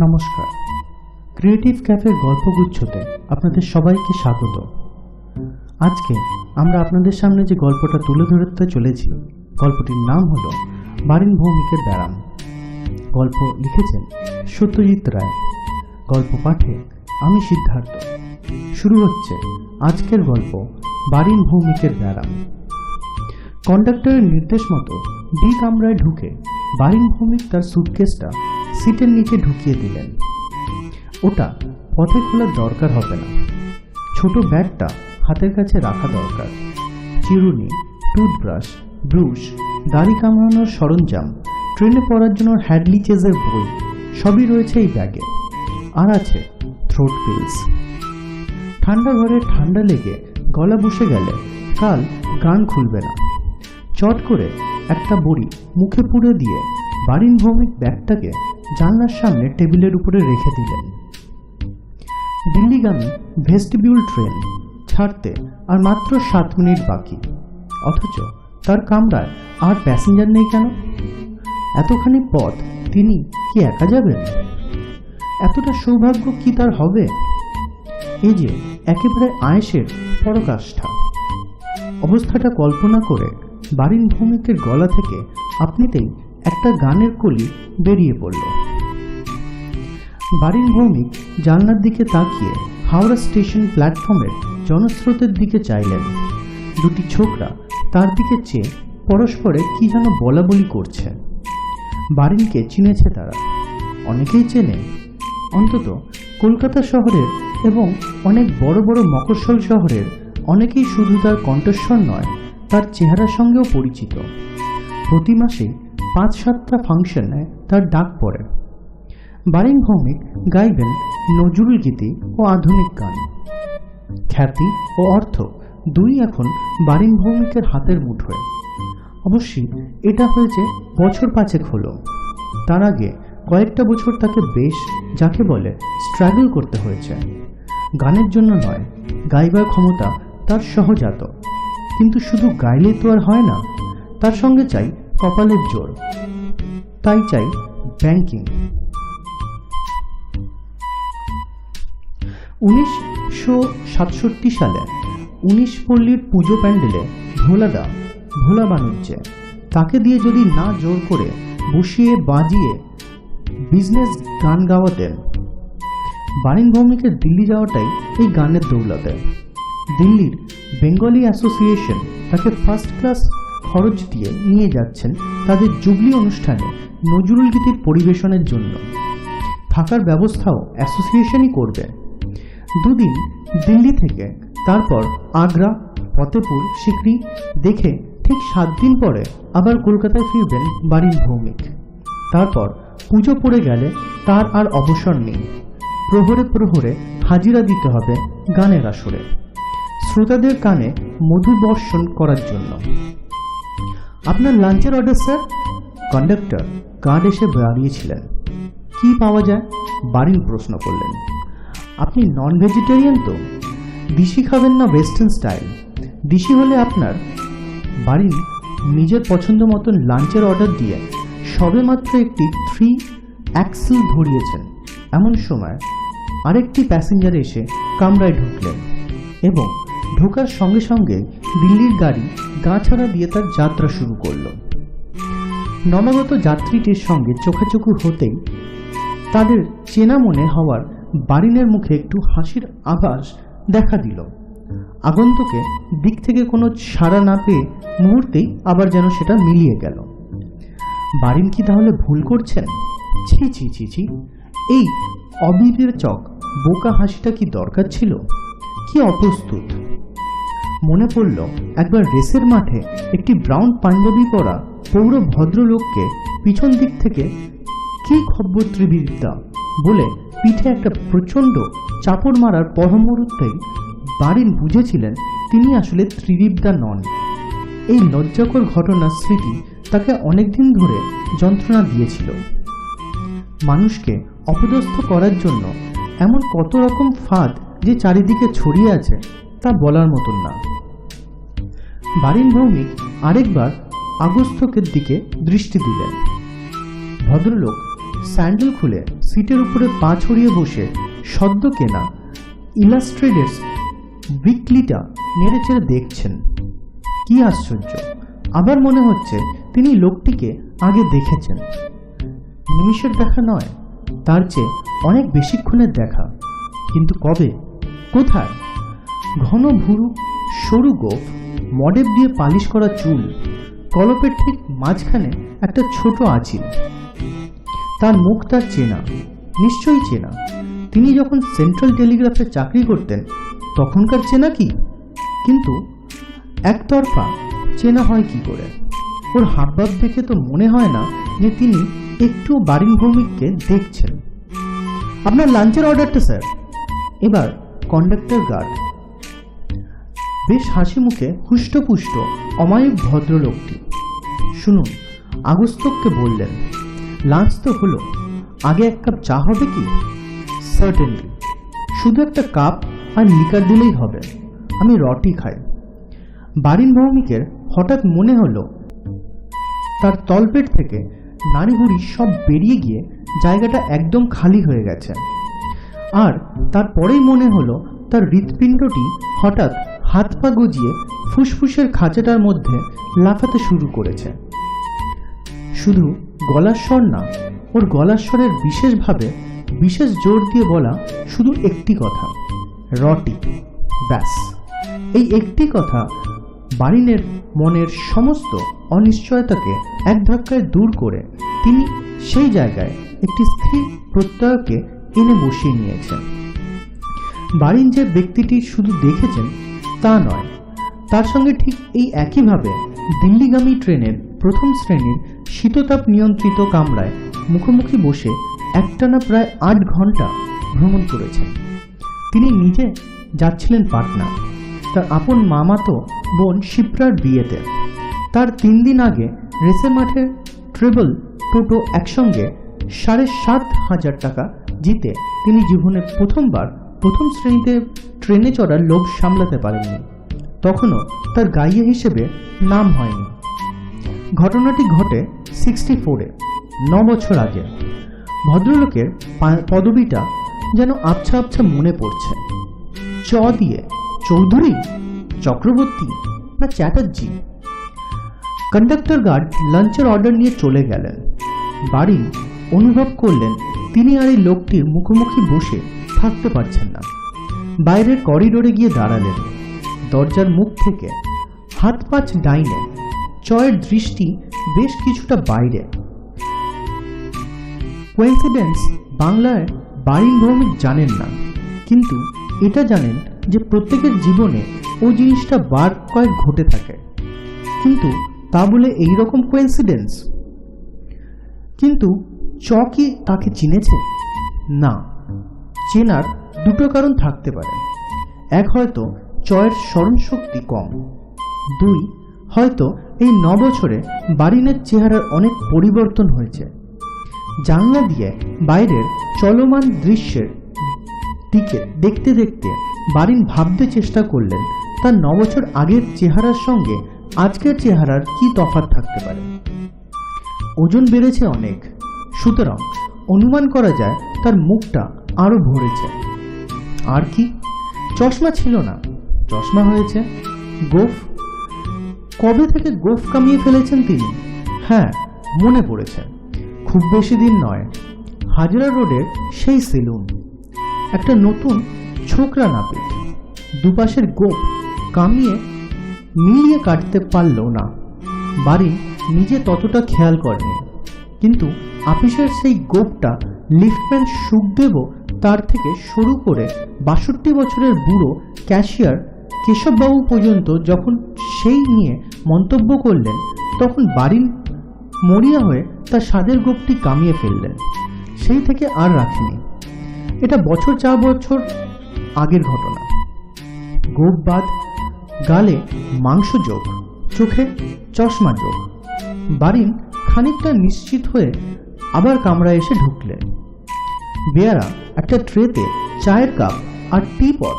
নমস্কার, ক্রিয়েটিভ ক্যাফের গল্পগুচ্ছতে আপনাদের সবাইকে স্বাগত। আজকে আমরা আপনাদের সামনে যে গল্পটা তুলে ধরতে চলেছি, গল্পটির নাম হলো বারিন ভৌমিকের ব্যারাম। গল্প লিখেছেন সত্যজিৎ রায়, গল্প পাঠে আমি সিদ্ধার্থ। শুরু হচ্ছে আজকের গল্প বারিন ভৌমিকের ব্যারাম। কন্ডাক্টরের নির্দেশ মতো ডি কামরায় ঢুকে বারিন ভৌমিক তার সুটকেসটা সিটের নিচে ঢুকিয়ে দিলেন। ওটা পথে খোলার দরকার হবে না, ছোট ব্যাগটা হাতের কাছে রাখা দরকার। চিরুনি, টুথব্রাশ, ব্রুশ, দাড়ি কামড়ানোর সরঞ্জাম, ট্রেনে পড়ার জন্য হ্যাডলি চেজের বই সবই রয়েছে এই ব্যাগে। আর আছে থ্রোট পিলস। ঠান্ডা ঘরে ঠান্ডা লেগে গলা বসে গেলে কাল গান খুলবে না। চট করে একটা বড়ি মুখে পুড়ে দিয়ে বারিন ভৌমিক ব্যাগটাকে জানলার সামনে টেবিলের উপরে রেখে দিলেন। দিল্লিগামী ভেস্টিবিউল ট্রেন ছাড়তে আর মাত্র 7 মিনিট বাকি, অথচ তার কামরায় আর প্যাসেঞ্জার নেই কেন? এতখানি পথ তিনি কি একা যাবেন? এতটা সৌভাগ্য কি তার হবে? এই যে একেবারে আয়েসের পরকাষ্ঠা। অবস্থাটা কল্পনা করে বারিন ভৌমিকের গলা থেকে আপনিতেই একটা গানের কলি বেরিয়ে পড়ল। বারিন ভৌমিক জানলার দিকে তাকিয়ে হাওড়া স্টেশন প্ল্যাটফর্মের জনস্রোতের দিকে চাইলেন। দুটি ছোকরা তার দিকে চেয়ে পরস্পরে কি যেন বলাবলি করছে। বারিনকে চিনেছে তারা, অনেকেই চেনে। অন্তত কলকাতা শহরের এবং অনেক বড় বড় মফস্বল শহরের অনেকেই শুধু তার কণ্ঠস্বর নয়, তার চেহারার সঙ্গেও পরিচিত। প্রতি মাসেই 5-7টা ফাংশনে তার ডাক পড়ে। বারিন ভৌমিক গাইবেন নজরুল গীতি ও আধুনিক গান। খ্যাতি ও অর্থ দুই এখন বারিন ভৌমিকের হাতের মুঠোয়। অবশ্যই এটা হয়েছে বছর 5 হলো। তার আগে কয়েকটা বছর তাকে বেশ, যাকে বলে, স্ট্রাগল করতে হয়েছে। গানের জন্য নয়, গাইবার ক্ষমতা তার সহজাত। কিন্তু শুধু গাইলে তো আর হয় না, তার সঙ্গে চাই কপালের জোর। তাই চাই ব্যাংকিং। 1967 সালে 19 পল্লীর পুজো প্যান্ডেলে ভোলা বাণিজ্যে তাকে দিয়ে যদি না জোর করে বসিয়ে বাজিয়ে বিজনেস গান গাওয়াতেন। বারিন ভৌমিকের দিল্লি যাওয়াটাই এই গানের দৌলতে। দিল্লির বেঙ্গলি অ্যাসোসিয়েশন তাকে ফার্স্ট ক্লাস খরচ দিয়ে নিয়ে যাচ্ছেন তাদের জুবলি অনুষ্ঠানে নজরুল গীতির পরিবেশনের জন্য। থাকার ব্যবস্থাও অ্যাসোসিয়েশনই করবে। 2 দিন দিল্লি থেকে তারপর আগ্রা, ফতেপুর সিকরি দেখে ঠিক 7 দিন পরে আবার কলকাতায় ফিরবেন বারিন ভৌমিক। তারপর পুজো পড়ে গেলে তার আর অবসর নেই। প্রহরে প্রহরে হাজিরা দিতে হবে গানের আসরে, শ্রোতাদের কানে মধু বর্ষণ করার জন্য। আপনার লাঞ্চের অর্ডার স্যার। কন্ডাক্টর গার্ড এসে দাঁড়িয়েছিলেন। কি পাওয়া যায়? বারিন প্রশ্ন করলেন। আপনি নন ভেজিটেরিয়ান তো? দিশি খাবেন না ওয়েস্টার্ন স্টাইল? দিশি হলে আপনার। বারিন নিজের পছন্দ মতন লাঞ্চের অর্ডার দিয়ে সবেমাত্র একটি 3 অ্যাক্সেল ধরিয়েছেন। এমন সময় আরেকটি প্যাসেঞ্জার এসে কামরায় ঢুকলেন এবং ঢোকার সঙ্গে সঙ্গে দিল্লির গাড়ি গাঁছড়া দিয়ে তার যাত্রা শুরু করল। নবাগত যাত্রীটির সঙ্গে চোখাচোখি হতেই তাদের চেনা মনে হওয়ার বারিনের মুখে একটু হাসির আভাস দেখা দিল। আগন্তুকের দিক থেকে কোনো সাড়া না পেয়ে মুহূর্তেই আবার যেন সেটা মিলিয়ে গেল। বারিন কি তাহলে ভুল করছেন? ছি ছি ছি ছি, এই অবিবেচক বোকা হাসিটা কি দরকার ছিল? কি অপ্রস্তুত! মনে পড়ল একবার রেসের মাঠে একটি ব্রাউন পাঞ্জাবি পরা পৌর ভদ্রলোককে পিছন দিক থেকে কি খব্বর ত্রিবিদ্যা বলে পিঠে একটা প্রচণ্ড চাপড় মারার পরমুহূর্তেই বারিন বুঝেছিলেন তিনি আসলে ত্রিবিদ্যা নন। এই লজ্জাকর ঘটনার স্মৃতি তাকে অনেকদিন ধরে যন্ত্রণা দিয়েছিল। মানুষকে অপদস্থ করার জন্য এমন কত রকম ফাঁদ যে চারিদিকে ছড়িয়ে আছে তা বলার মতন না। বারিন ভৌমিক আরেকবার আগন্তুকের দিকে দৃষ্টি দিলেন। ভদ্রলোক স্যান্ডেল খুলে সিটের উপরে পা ছড়িয়ে বসে সদ্য কেনা ইলাস্ট্রেটেডস উইকলিটা নেড়েচেড়ে দেখছেন। কি আশ্চর্য, আবার মনে হচ্ছে তিনি লোকটিকে আগে দেখেছেন। নিমিষের দেখা নয়, তার চেয়ে অনেক বেশিক্ষণের দেখা। কিন্তু কবে, কোথায়? ঘন ভুরু, সরু গোঁফ, মডেল দিয়ে পালিশ করা চুল, কলপের ঠিক মাঝখানে একটা ছোট আঁচিল। তার মুখ তার চেনা, নিশ্চয়ই চেনা। তিনি যখন সেন্ট্রাল টেলিগ্রাফে চাকরি করতেন তখনকার চেনা কি? কিন্তু একতরফা চেনা হয় কি করে? ওর হাবভাব দেখে তো মনে হয় না যে তিনি একটু বারিন ভৌমিককে দেখছেন। আপনার লাঞ্চের অর্ডারটা স্যার। এবার কন্ডাক্টর গার্ড, বেশ হাসি মুখে হুষ্টপুষ্ট অমায়িক ভদ্রলোকটি। শুনুন, আগস্তককে বললেন, লাঞ্চ তো হলো, আগে এক কাপ চা হবে কি? সার্টেনলি, শুধু একটা কাপ আর লিকার দিলেই হবে। আমি রটি খাই। বারিন ভৌমিকের হঠাৎ মনে হলো তার তলপেট থেকে নাড়িভুড়ি সব বেরিয়ে গিয়ে জায়গাটা একদম খালি হয়ে গেছে। আর তারপরেই মনে হলো তার হৃৎপিণ্ডটি হঠাৎ হাত পা গজিয়ে ফুসফুসের খাঁচাটার মধ্যে লাফাতে শুরু করেছে। শুধু গলার স্বর না, ওর গলার স্বরের বিশেষভাবে বিশেষ জোর দিয়ে বলা শুধু একটি কথা, রটি। ব্যাস, এই একটি কথা বারিনের মনের সমস্ত অনিশ্চয়তাকে এক ধাক্কায় দূর করে তিনি সেই জায়গায় একটি স্থির প্রত্যয়কে এনে বসিয়ে নিয়েছেন। বারিন যে ব্যক্তিটি শুধু দেখেছেন তা নয়, তার সঙ্গে ঠিক এই একইভাবে দিল্লিগামী ট্রেনের প্রথম শ্রেণীর শীততাপ নিয়ন্ত্রিত কামরায় মুখোমুখি বসে একটানা প্রায় 8 ঘন্টা ভ্রমণ করেছেন। তিনি নিজে যাচ্ছিলেন পাটনা, তার আপন মামাতো বোন শিপ্রার বিয়েতে। তার 3 দিন আগে রেসে মাঠে ট্রেবল টোটো একসঙ্গে 7,500 টাকা জিতে তিনি জীবনে প্রথমবার প্রথম শ্রেণীতে ট্রেনে চড়ার লোভ সামলাতে পারেননি। তখনও তার গাইয়ে হিসেবে নাম হয়নি। ঘটনাটি ঘটে 64-এ, 9 বছর আগে। ভদ্রলোকের পদবিটা যেন আবছা আবছা মনে পড়ছে। চ দিয়ে চৌধুরী, চক্রবর্তী না চ্যাটার্জি? কন্ডাক্টর গার্ড লাঞ্চের অর্ডার নিয়ে চলে গেলেন। বারিন অনুভব করলেন তিনি আর এই লোকটির মুখোমুখি বসে থাকতে পারছেন না। বাইরের করিডোরে গিয়ে দাঁড়ালেন। দরজার মুখ থেকে হাত পাঁচ ডাইনে, চয়ের দৃষ্টি বেশ কিছুটা বাইরে। কোইন্সিডেন্স বাংলায় বারিন ভৌমিক জানেন না, কিন্তু এটা জানেন যে প্রত্যেকের জীবনে ওই জিনিসটা বার কয়েক ঘটে থাকে। কিন্তু তা বলে এইরকম কোইন্সিডেন্স? কিন্তু চ কি তাকে চিনেছে? না, চেনার দুটো কারণ থাকতে পারে। এক, হয়তো চয়ের স্মরণশক্তি কম। 2, হয়তো এই 9 বছরে বারিনের চেহারার অনেক পরিবর্তন হয়েছে। জানলা দিয়ে বাইরের চলমান দৃশ্যের দিকে দেখতে দেখতে বারিন ভাবতে চেষ্টা করলেন তার 9 বছর আগের চেহারার সঙ্গে আজকের চেহারার কি তফাৎ থাকতে পারে। ওজন বেড়েছে অনেক, সুতরাং অনুমান করা যায় তার মুখটা আরো ভরেছে। আর কি, চশমা ছিল না, চশমা হয়েছে। গোঁফ, কবে থেকে গোঁফ কামিয়ে ফেলেছেন তিনি? হ্যাঁ, মনে পড়েছে, খুব বেশি দিন নয়, হাজরা রোডের সেই সেলুন। একটা নতুন ছোকরা নাপিত। দুপাশের গোঁফ কামিয়ে মিলিয়ে কাটতে পারল না। বারিন নিজে ততটা খেয়াল করেনি, কিন্তু আপিসের সেই গোঁফটা লিফটম্যান সুখদেবও তার থেকে শুরু করে 62 বছরের বুড়ো ক্যাশিয়ার কেশববাবু পর্যন্ত যখন সেই নিয়ে মন্তব্য করলেন, তখন বারিন মরিয়া হয়ে তার স্বাদের গোঁফটি কামিয়ে ফেললেন। সেই থেকে আর রাখেনি। এটা 4 বছর আগের ঘটনা। গোঁফ বাদ, গালে মাংস যোগ, চোখে চশমা যোগ। বারিন খানিকটা নিশ্চিত হয়ে আবার কামরায় এসে ঢুকলেন। বেয়ারা একটা ট্রেতে চায়ের কাপ আর টিপট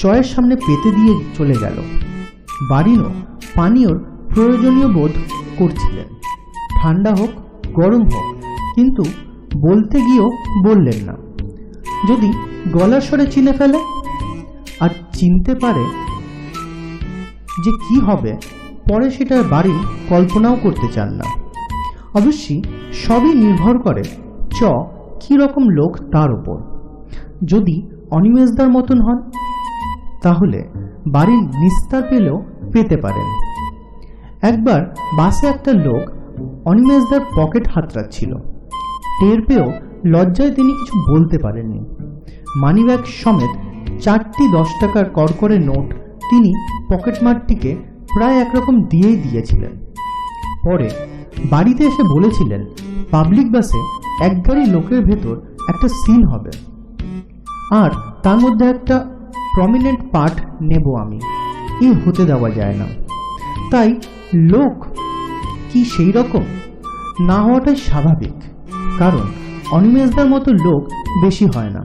চয়ের সামনে পেতে দিয়ে চলে গেল। বারিনও পানীয়র প্রয়োজনীয় বোধ করছিলেন, ঠান্ডা হোক গরম হোক, কিন্তু বলতে গিয়েও বললেন না। যদি গলার স্বরে চিনে ফেলে আর চিনতে পারে যে কি হবে পরে, সেটার বাড়ির কল্পনাও করতে চান না। অবশ্যই সবই নির্ভর করে কী রকম লোক তার উপর। যদি অনিমেষদার মতন হন তাহলে বাড়ির নিস্তার পেলেও পেতে পারেন। একবার বাসে একটা লোক অনিমেষদার পকেট হাতড়াচ্ছিল। টের পেয়েও লজ্জায় তিনি কিছু বলতে পারেননি। মানিব্যাগ সমেত 4টি 10 টাকার কড়কড়ে নোট তিনি পকেটমারটিকে প্রায় একরকম দিয়েই দিয়েছিলেন। পরে বাড়িতে এসে বলেছিলেন, পাবলিক বাসে এক গাড়ি লোকের ভেতর একটা সিন হবে, আর তার মধ্যে একটা প্রমিনেন্ট পার্ট নেব আমি, এই হতে দেওয়া যায় না। তাই লোক কি সেই রকম না হওয়াটাই স্বাভাবিক, কারণ অনিমেষদার মতো লোক বেশি হয় না।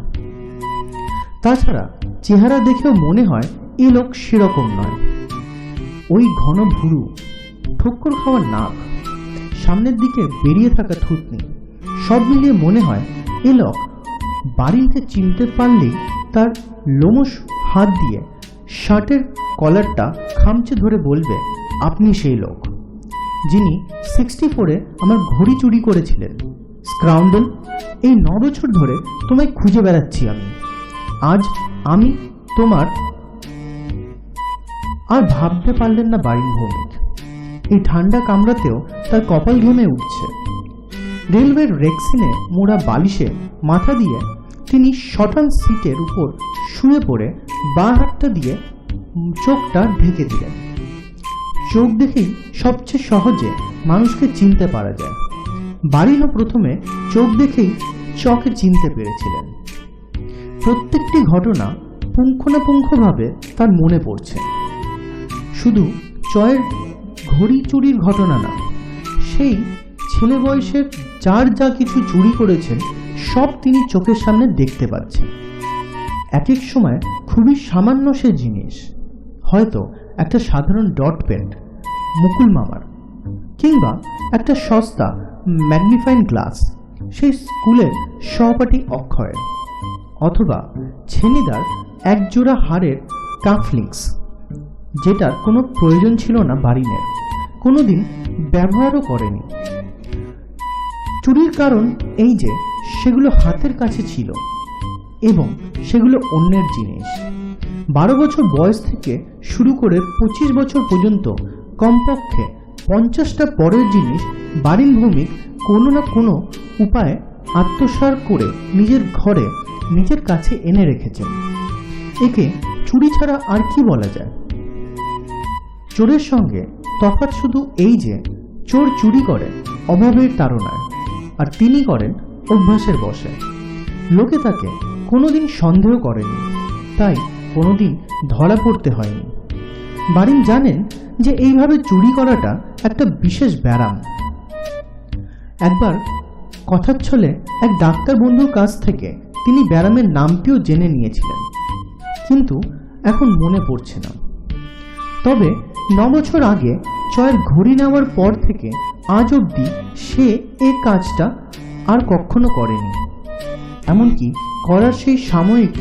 তাছাড়া চেহারা দেখেও মনে হয় এই লোক সেরকম নয়। ওই ঘন ভুরু, ঠক্কর খাওয়া নাক, সামনের দিকে বেরিয়ে থাকা থুতনি, সব মিলিয়ে মনে হয় এ লোক বাড়িকে চিনতে পারলেই তার লোমশ হাত দিয়ে শার্টের কলারটা খামচে ধরে বলবে, আপনি সেই লোক যিনি 64-এ আমার ঘড়ি চুরি করেছিলেন। স্ক্রাউন্ডেল, এই 9 বছর ধরে তোমায় খুঁজে বেড়াচ্ছি আমি। আজ আমি তোমার। আর ভাবতে পারলেন না বাড়ির ভৌমিক। এই ঠান্ডা কামড়াতেও তার কপাল ঘেমে উঠছে। রেলওয়ের রেক্সিনে মোড়া বালিশে মাথা দিয়ে তিনি শটান সিটের উপর শুয়ে পড়ে বাঁ হাতটা দিয়ে চোখটা ঢেকে দিলেন। চোখ দেখেই সবচেয়ে সহজে মানুষকে চিনতে পারা যায়। বাড়িও প্রথমে চোখ দেখেই চকে চিনতে পেরেছিলেন। প্রত্যেকটি ঘটনা পুঙ্খানুপুঙ্খভাবে তার মনে পড়ছে। শুধু চয়ের ঘড়ি চুরির ঘটনা না, সেই ছেলে বয়সের যার যা কিছু চুরি করেছেন সব তিনি চোখের সামনে দেখতে পাচ্ছেন। এক এক সময় খুবই সামান্য সে জিনিস, হয়তো একটা সাধারণ ডট পেন মুকুল মামার, কিংবা একটা সস্তা ম্যাগনিফাইং গ্লাস সেই স্কুলের সহপাঠী অক্ষয়ের, অথবা ছেনিদার একজোড়া হাড়ের কাফলিংস, যেটার কোনো প্রয়োজন ছিল না বাড়িনের, কোনোদিন ব্যবহারও করেনি। চুরির কারণ এই যে সেগুলো হাতের কাছে ছিল এবং সেগুলো অন্যের জিনিস। 12 বছর বয়স থেকে শুরু করে 25 বছর পর্যন্ত কমপক্ষে 50টা পরের জিনিস বাড়ির ভৌমিক কোনো না কোনো উপায়ে আত্মসাৎ করে নিজের ঘরে নিজের কাছে এনে রেখেছেন। একে চুরি ছাড়া আর কি বলা যায়? চোরের সঙ্গে তফাৎ শুধু এই যে চোর চুরি করে অভাবের তাড়নায়, আর তিনি করেন অভ্যাসের বশে। লোকে তাকে কোনোদিন সন্দেহ করেনি, তাই কোনোদিন ধরা পড়তে হয়নি। বারিন জানেন যে এইভাবে চুরি করাটা একটা বিশেষ ব্যারাম। একবার কথার ছলে এক ডাক্তার বন্ধুর কাছ থেকে তিনি ব্যারামের নামটিও জেনে নিয়েছিলেন, কিন্তু এখন মনে পড়ছে না। তবে 9 বছর আগে চয়ের ঘড়ি নেওয়ার পর থেকে আজ অবধি সে এই কাজটা আর কখনো করেনি। এমনকি করার সেই সাময়িক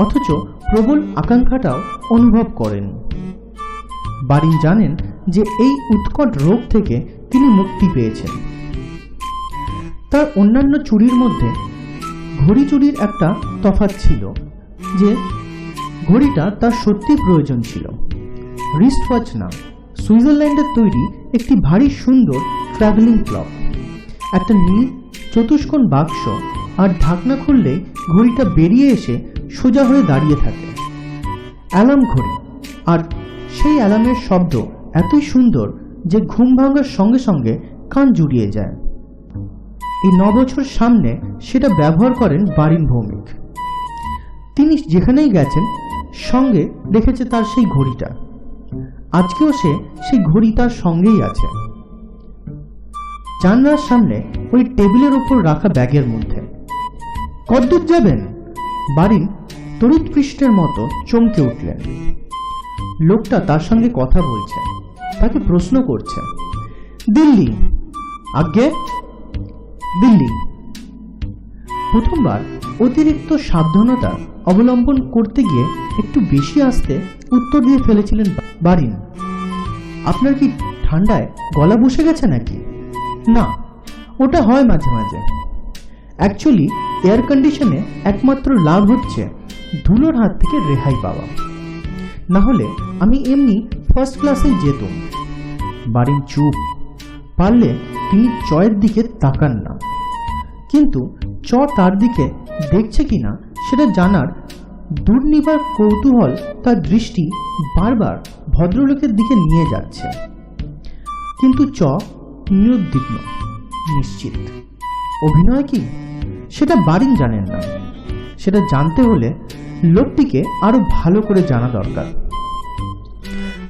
অথচ প্রবল আকাঙ্ক্ষাটাও অনুভব করেনি। বারিন জানেন যে এই উৎকট রোগ থেকে তিনি মুক্তি পেয়েছেন। তার অন্যান্য চুরির মধ্যে ঘড়ি চুরির একটা তফাৎ ছিল যে ঘড়িটা তার সত্যি প্রয়োজন ছিল। রিস্ট ওয়াচ না, সুইজারল্যান্ডের তৈরি একটি ভারী সুন্দর ট্রাভেলিং ক্লক, একটা নীল চতুষ্কোণ বাক্স, আর ঢাকনা খুললেই ঘড়িটা বেরিয়ে এসে সোজা হয়ে দাঁড়িয়ে থাকে। অ্যালার্ম ঘড়ি, আর সেই অ্যালার্মের শব্দ এতই সুন্দর যে ঘুম ভাঙার সঙ্গে সঙ্গে কান জুড়িয়ে যায়। এই 9 বছর সামনে সেটা ব্যবহার করেন বারিন ভৌমিক। তিনি যেখানেই গেছেন সঙ্গে রেখেছে তার সেই ঘড়িটা। আজকেও সে সেই ঘড়ি তার সঙ্গেই আছে, জানলার সামনে ওই টেবিলের উপর রাখা ব্যাগের মধ্যে। কদ্দূর যাবেন? বারিন তড়িৎ পৃষ্ঠের মতো চমকে উঠলেন। লোকটা তার সঙ্গে কথা বলছে, তাকে প্রশ্ন করছে। দিল্লি। আজ্ঞে? দিল্লি। প্রথমবার অতিরিক্ত সাবধানতা অবলম্বন করতে গিয়ে একটু বেশি আস্তে উত্তর দিয়ে ফেলেছিলেন বারিন। আপনার কি ঠান্ডায় গলা বসে গেছে নাকি? না, ওটা হয় মাঝে মাঝে। অ্যাকচুয়ালি এয়ার কন্ডিশনে একমাত্র লাভ হচ্ছে ধুলোর হাত থেকে রেহাই পাওয়া, না হলে আমি এমনি ফার্স্ট ক্লাসেই যেতাম। বারিন চুপ। পারলে তিনি চয়ের দিকে তাকান না, কিন্তু চ তার দিকে দেখছে কিনা সেটা জানার দুর্নিবার কৌতূহল তার দৃষ্টি বারবার ভদ্রলোকের দিকে নিয়ে যাচ্ছে। কিন্তু চ নিরুদ্বিগ্ন, নিশ্চিত। অভিনয় কি সেটা বারিন জানেন না। সেটা জানতে হলে লোকটিকে আরো ভালো করে জানা দরকার।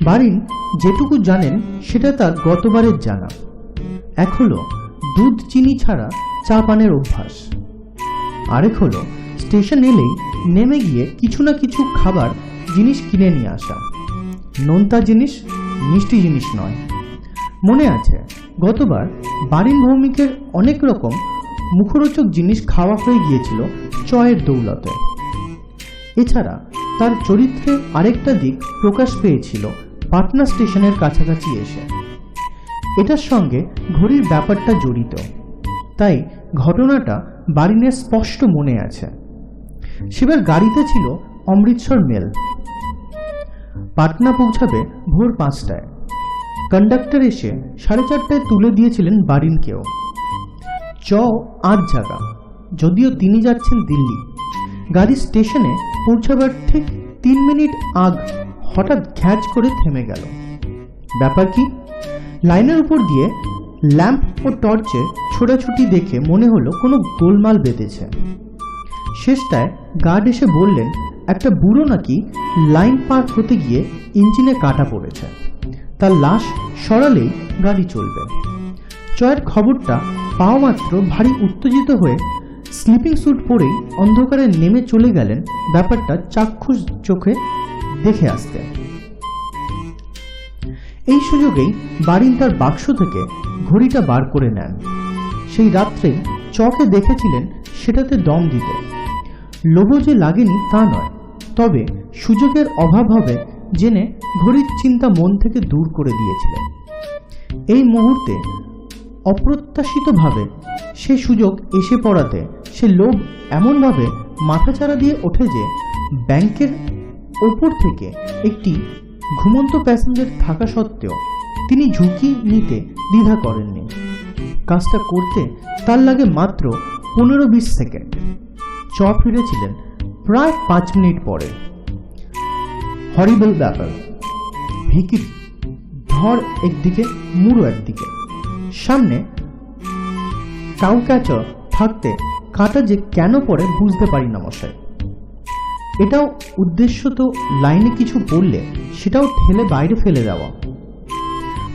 বারিন যেটুকু জানেন সেটা তার গতবারের জানা। এক হলো দুধ চিনি ছাড়া চা পানের অভ্যাস, আরেক হলো স্টেশন এলেই নেমে গিয়ে কিছু না কিছু খাবার জিনিস কিনে নিয়ে আসা। নোনতা জিনিস, মিষ্টি জিনিস নয়। মনে আছে গতবার বারিন ভৌমিকের অনেক রকম মুখরোচক জিনিস খাওয়া হয়ে গিয়েছিল চয়ের দৌলতে। এছাড়া তার চরিত্রে আরেকটা দিক প্রকাশ পেয়েছিল পাটনা স্টেশনের কাছাকাছি এসে। এটার সঙ্গে ঘড়ির ব্যাপারটা জড়িত, তাই ঘটনাটা বারিনের স্পষ্ট মনে আছে। সেবার গাড়িতে ছিল অমৃতসর মেল। পাটনা পৌঁছাবে ভোর 5টায়। কন্ডাক্টর এসে 4:30টায় তুলে দিয়েছিলেন বারিনকেও। চ আজ জাগা, যদিও তিনি যাচ্ছেন দিল্লি। গাড়ি স্টেশনে পৌঁছাবার ঠিক 3 মিনিট আগ হঠাৎ ঘ্যাচ করে থেমে গেল। ব্যাপার কি? লাইনের উপর দিয়ে ল্যাম্প ও টর্চে ছোটাছুটি দেখে মনে হলো কোনো গোলমাল বেঁধেছে। শেষটায় গার্ড এসে বললেন একটা বুড়ো নাকি লাইন পার হতে গিয়ে ইঞ্জিনে কাটা পড়েছে, তার লাশ সরালেই গাড়ি চলবে। চয়ের খবরটা পাওয়া মাত্র ভারী উত্তেজিত হয়ে স্লিপিং স্যুট পরেই অন্ধকারে নেমে চলে গেলেন ব্যাপারটা চাক্ষুষ চোখে দেখে আসতে। এই সুযোগেই বারিন তার বাক্স থেকে ঘড়িটা বার করে নেন। সেই রাত্রেই চকে দেখেছিলেন সেটাতে দম দিতে। লোভ যে লাগেনি তা নয়, তবে সুযোগের অভাব হবে জেনে ঘড়ির চিন্তা মন থেকে দূর করে দিয়েছিলেন। এই মুহূর্তে অপ্রত্যাশিতভাবে সে সুযোগ এসে পড়াতে সে লোভ এমনভাবে মাথাচাড়া দিয়ে ওঠে যে ব্যাংকের ওপর থেকে একটি ঘুমন্ত প্যাসেঞ্জার থাকা সত্ত্বেও তিনি ঝুঁকি নিতে দ্বিধা করেননি। কাজটা করতে তার লাগে মাত্র 15-20 সেকেন্ড। চ ফিরেছিলেন প্রায় 5 মিনিট পরে। হরিবল ব্যাপার। ভিকিরি, ধর একদিকে, মুড়ো একদিকে। সামনে কাউক্যাচর থাকতে কাঁটা যে কেন পড়ে বুঝতে পারি না মশাই। এটাও উদ্দেশ্য তো লাইনে কিছু পড়লে সেটাও ঠেলে বাইরে ফেলে দেওয়া।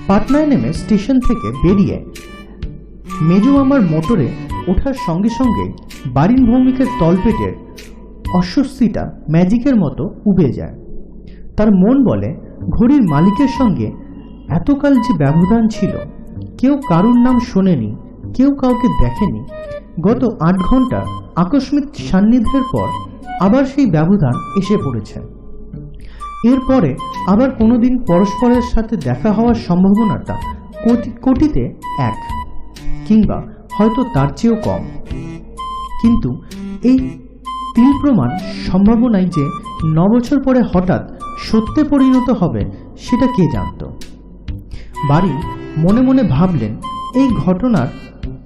পাটনায় নেমে স্টেশন থেকে বেরিয়ে মেজু মামার মোটরে ওঠার সঙ্গে সঙ্গে বারিন ভৌমিকের তলপেটের অস্বস্তিটা ম্যাজিকের মতো উবে যায়। তার মন বলে ঘড়ির মালিকের সঙ্গে এতকাল যে ব্যবধান ছিল, কেউ কারুর নাম শোনেনি, কেউ কাউকে দেখেনি। গত 8 ঘন্টা আকস্মিক সান্নিধ্যের পর আবার সেই ব্যবধান এসে পড়েছে। এরপরে আবার কোনোদিন পরস্পরের সাথে দেখা হওয়ার সম্ভাবনাটা কোটিতে 1, কিংবা হয়তো তার চেয়েও কম। কিন্তু এই তিল প্রমাণ সম্ভাবনাই যে 9 বছর পরে হঠাৎ সত্যে পরিণত হবে সেটা কে জানত। বারিন মনে মনে ভাবলেন এই ঘটনার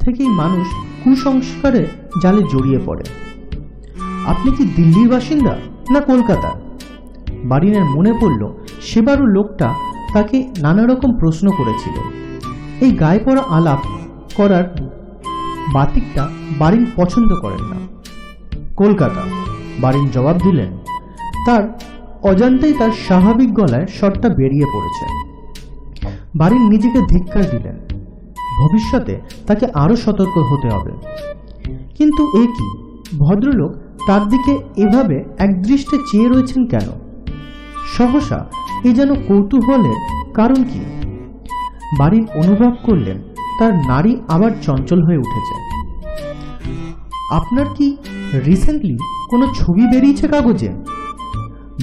থেকেই মানুষ কুসংস্কারের জালে জড়িয়ে পড়ে। আপনি কি দিল্লির বাসিন্দা না কলকাতা? বারিনের মনে পড়ল সেবারও লোকটা তাকে নানা রকম প্রশ্ন করেছিল। এই গায়ে পড়া আলাপ করার বাতিকটা বারিন পছন্দ করেন না। কলকাতা, বারিন জবাব দিলেন। তার অজান্তেই তার স্বাভাবিক গলায় স্বরটা বেরিয়ে পড়েছে। বারিন নিজেকে ধিক্কার দিলেন। ভবিষ্যতে তাকে আরো সতর্ক হতে হবে। কিন্তু এ কি, ভদ্রলোক তার দিকে এভাবে একদৃষ্টে চেয়ে রয়েছেন কেন? সহসা এ যেন কৌতূহলের কারণ কি? বারিন অনুভব করলেন তার নাড়ি আবার চঞ্চল হয়ে উঠেছে। আপনার কি রিসেন্টলি কোনো ছবি বেরিয়েছে কাগজে?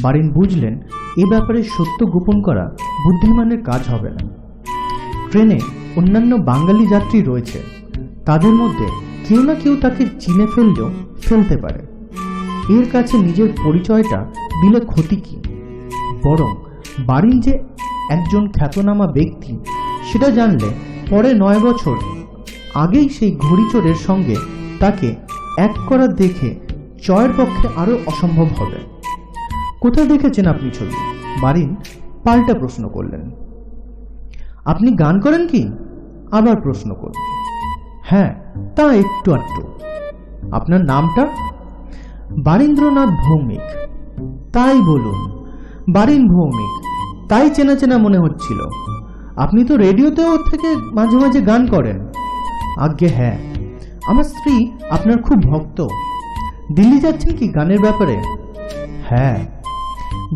বারিন বুঝলেন এ ব্যাপারে সত্য গোপন করা বুদ্ধিমানের কাজ হবে না। ট্রেনে অন্যান্য বাঙালি যাত্রী রয়েছে, তাদের মধ্যে কেউ না কেউ তাকে চিনে ফেললেও ফেলতে পারে। এর কাছে নিজের পরিচয়টা দিলে ক্ষতি কি? বরং বারিন যে একজন খ্যাতনামা ব্যক্তি সেটা জানলে পরে 9 বছর আগেই সেই ঘড়িচোরের সঙ্গে তাকে এক করা দেখে চয়ের পক্ষে আরও অসম্ভব হবে। কোথায় দেখেছেন আপনি ছবি? বারিন পাল্টা প্রশ্ন করলেন। আপনি গান করেন কি? আবার প্রশ্ন করলেন। হ্যাঁ, তা একটু আধটু। আপনার নামটা? বারীন্দ্রনাথ ভৌমিক। তাই বলুন, বারিন ভৌমিক, তাই চেনা চেনা মনে হচ্ছিল। আপনি তো রেডিওতেও থেকে মাঝে মাঝে গান করেন। আজ্ঞে হ্যাঁ, আমার স্ত্রী আপনার খুব ভক্ত। দিল্লি যাচ্ছেন কি গানের ব্যাপারে? হ্যাঁ।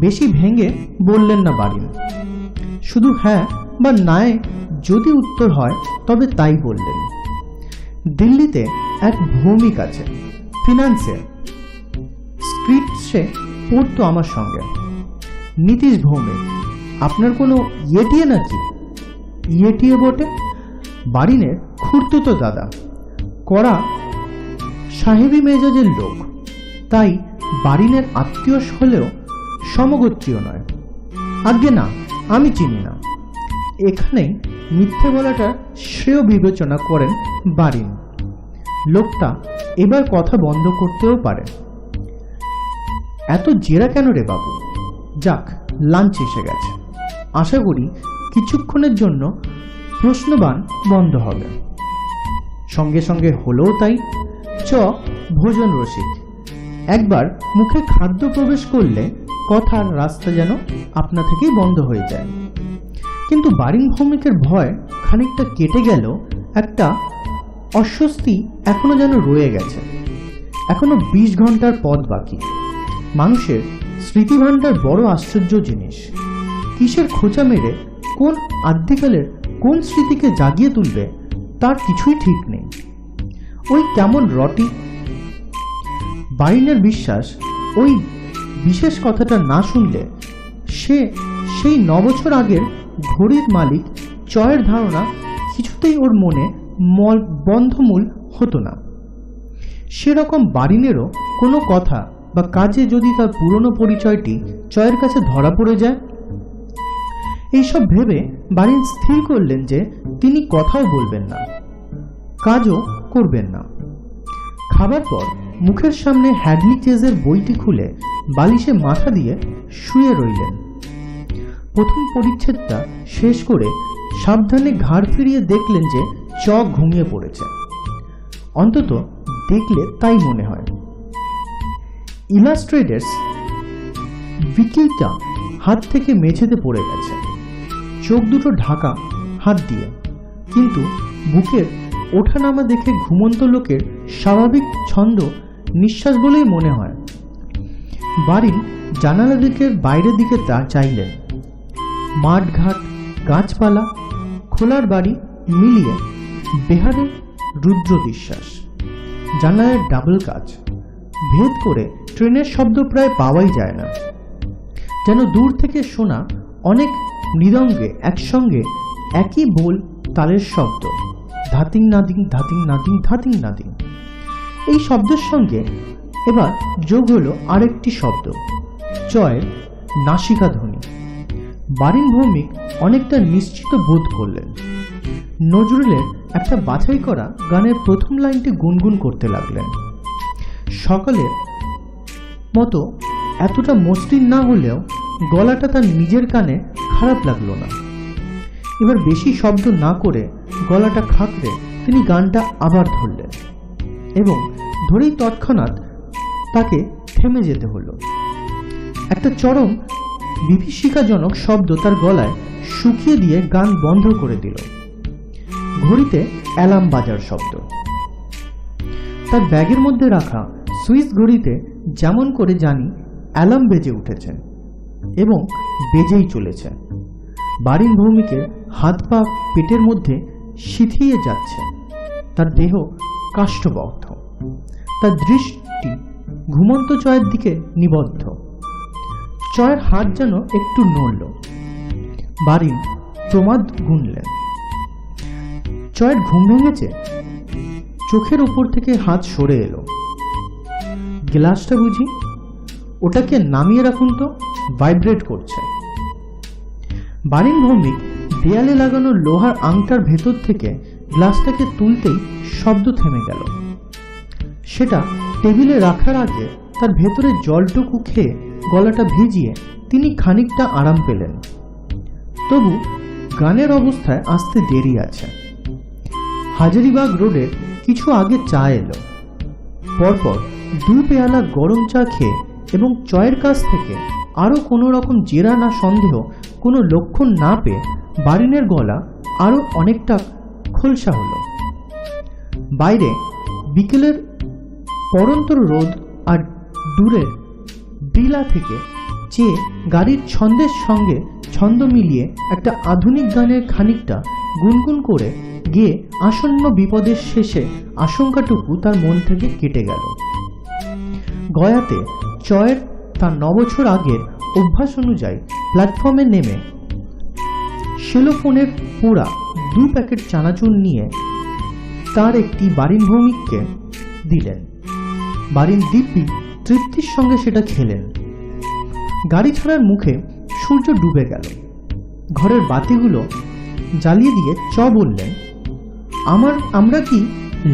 বেশি ভেঙে বললেন না বারিন, শুধু হ্যাঁ বা নায় যদি উত্তর হয় তবে তাই বললেন। দিল্লিতে এক ভৌমিক আছে, ফিনান্সে। স্ক্রিপ্টসে পড়তো আমার সঙ্গে। নীতিশ ভৌমিক। আপনার কোনো ইয়েটিয়ে নাকি? ইয়েটিয়ে বটে। বারিনের খুড়তুতো দাদা, কড়া সাহেবী মেজাজের লোক, তাই বারিনের আত্মীয় হলেও সমগোত্রীয় নয়। আজ্ঞে না, আমি চিনি না। এখানেই মিথ্যে বলাটা শ্রেয় বিবেচনা করেন বারিন। লোকটা এবার কথা বন্ধ করতেও পারে। এত জেরা কেন রে বাবু? যাক, লাঞ্চ এসে গেছে। আশা করি কিছুক্ষণের জন্য প্রশ্নবাণ বন্ধ হবে। সঙ্গে সঙ্গে হলেও তাই। ভোজন রসিক। একবার মুখে খাদ্য প্রবেশ করলে কথার রাস্তা যেন আপনা থেকেই বন্ধ হয়ে যায়। কিন্তু বারিন ভৌমিকের ভয় খানিকটা কেটে গেল, একটা অস্বস্তি এখনো যেন রয়ে গেছে। এখনো 20 ঘন্টার পথ বাকি। মানুষের স্মৃতিভাণ্ডার বড় আশ্চর্য জিনিস। কিসের খোঁচা মেরে কোন আদ্যিকালের কোন স্মৃতিকে জাগিয়ে তুলবে তার কিছুই ঠিক নেই। ওই কেমন রটি। বারিনের বিশ্বাস, ওই বিশেষ কথাটা না শুনলে সে সেই 9 বছর আগের ঘড়ির মালিক চয়ের ধারণা কিছুতেই ওর মনে বন্ধমূল হতো না। সেরকম বারিনেরও কোনো কথা বা কাজে যদি তার পুরনো পরিচয়টি চয়ের কাছে ধরা পড়ে যায়। এইসব ভেবে বারিন স্থির করলেন যে তিনি কথাও বলবেন না, কাজও করবেন না। খাবার পর মুখের সামনে হ্যাডলি চেজের বইটি খুলে বালিশে মাথা দিয়ে শুয়ে রইলেন। প্রথম পরিচ্ছেদটা শেষ করে সাবধানে ঘাড় ফিরিয়ে দেখলেন যে ঘুমিয়ে পড়েছে। অন্তত দেখলে তাই মনে হয়। ইলাস্ট্রেটার্স উইকিটা হাত থেকে মেঝেতে পড়ে গেছে, চোখ দুটো ঢাকা হাত দিয়ে। কিন্তু বুকের ওঠানামা দেখে ঘুমন্ত লোকের স্বাভাবিক ছন্দ নিঃশ্বাস বলেই মনে হয়। বারিন জানালা দিকের বাইরের দিকে চাইলেন। মাঠঘাট, গাছপালা, খোলার বাড়ি মিলিয়ে বেহারে রুদ্র বিশ্বাস। জানালার ডাবল কাচ ভেদ করে ট্রেনের শব্দ প্রায় পাওয়াই যায় না। যেন দূর থেকে শোনা অনেক মৃদঙ্গে একসঙ্গে একই বোল তালের শব্দ, ধাতিং নাদিং ধাতিং নাদিং ধাতিং নাদিং। এই শব্দের সঙ্গে এবার যোগ হলো আরেকটি শব্দ, চয়ের নাসিকা ধ্বনি। বারিন ভৌমিক অনেকটা নিশ্চিত বোধ করলেন। নজরুলের একটা বাছাই করা গানের প্রথম লাইনটি গুনগুন করতে লাগলেন। সকালের মতো এতটা মসৃণ না হলেও গলাটা তার নিজের কানে খারাপ লাগলো না। এবার বেশি শব্দ না করে গলাটা খাঁকড়ে তিনি গানটা আবার ধরলেন এবং ধরেই তৎক্ষণাৎ তাকে থেমে যেতে হলো। একটা চরম বিভীষিকাজনক শব্দ তার গলায় শুকিয়ে দিয়ে গান বন্ধ করে দিল। ঘড়িতে অ্যালার্ম বাজার শব্দ। তার ব্যাগের মধ্যে রাখা সুইস ঘড়িতে যেমন করে জানি অ্যালার্ম বেজে উঠেছে এবং বেজেই চলেছে। বারিন ভৌমিকের হাত পা পেটের মধ্যে শিথিয়ে যাচ্ছে। তার দেহ কাষ্ঠবদ্ধ। তার দৃষ্টি ঘুমন্ত চয়ের দিকে নিবদ্ধ। চয়ের হাত যেন একটু নড়ল। বারিন প্রমাদ গুনলেন। চয়ের ঘুম ভেঙেছে। চোখের উপর থেকে হাত সরে এলো। গ্লাসটা বুঝি? ওটাকে নামিয়ে রাখুন তো, ভাইব্রেট করছে। বারিন ভৌমিক দেয়ালে লাগানো লোহার আংটার ভেতর থেকে গ্লাসটাকে তুলতেই শব্দ থেমে গেল। সেটা টেবিলে রাখার আগে তার ভেতরে জলটুকু খেয়ে গলাটা ভিজিয়ে তিনি খানিকটা আরাম পেলেন। তবু গানের অবস্থায় আসতে দেরি আছে। হাজারিবাগ রোডের কিছু আগে চা এলো। পরপর 2 পেয়ালা গরম চা খেয়ে এবং চয়ের কাছ থেকে আরও কোনো রকম জেরা না সন্দেহ কোনো লক্ষণ না পেয়ে বারিনের গলা আরও অনেকটা খোলসা হলো। বাইরে বিকেলের পরন্তর রোদ আর দূরের বিলা থেকে চেয়ে গাড়ির ছন্দের সঙ্গে ছন্দ মিলিয়ে একটা আধুনিক গানের খানিকটা গুনগুন করে গিয়ে আসন্ন বিপদের শেষে আশঙ্কাটুকু তার মন থেকে কেটে গেল। গয়াতে চয়ের তার 9 বছর আগের অভ্যাস অনুযায়ী প্ল্যাটফর্মে নেমে সেলোফোনের পোড়া 2 প্যাকেট চানাচুর নিয়ে তার একটি বারিন ভৌমিককে দিলেন। বারিন দিব্যি তৃপ্তির সঙ্গে সেটা খেলেন। গাড়ি ছাড়ার মুখে সূর্য ডুবে গেল। ঘরের বাতিগুলো জ্বালিয়ে দিয়ে বললেন, আমরা কি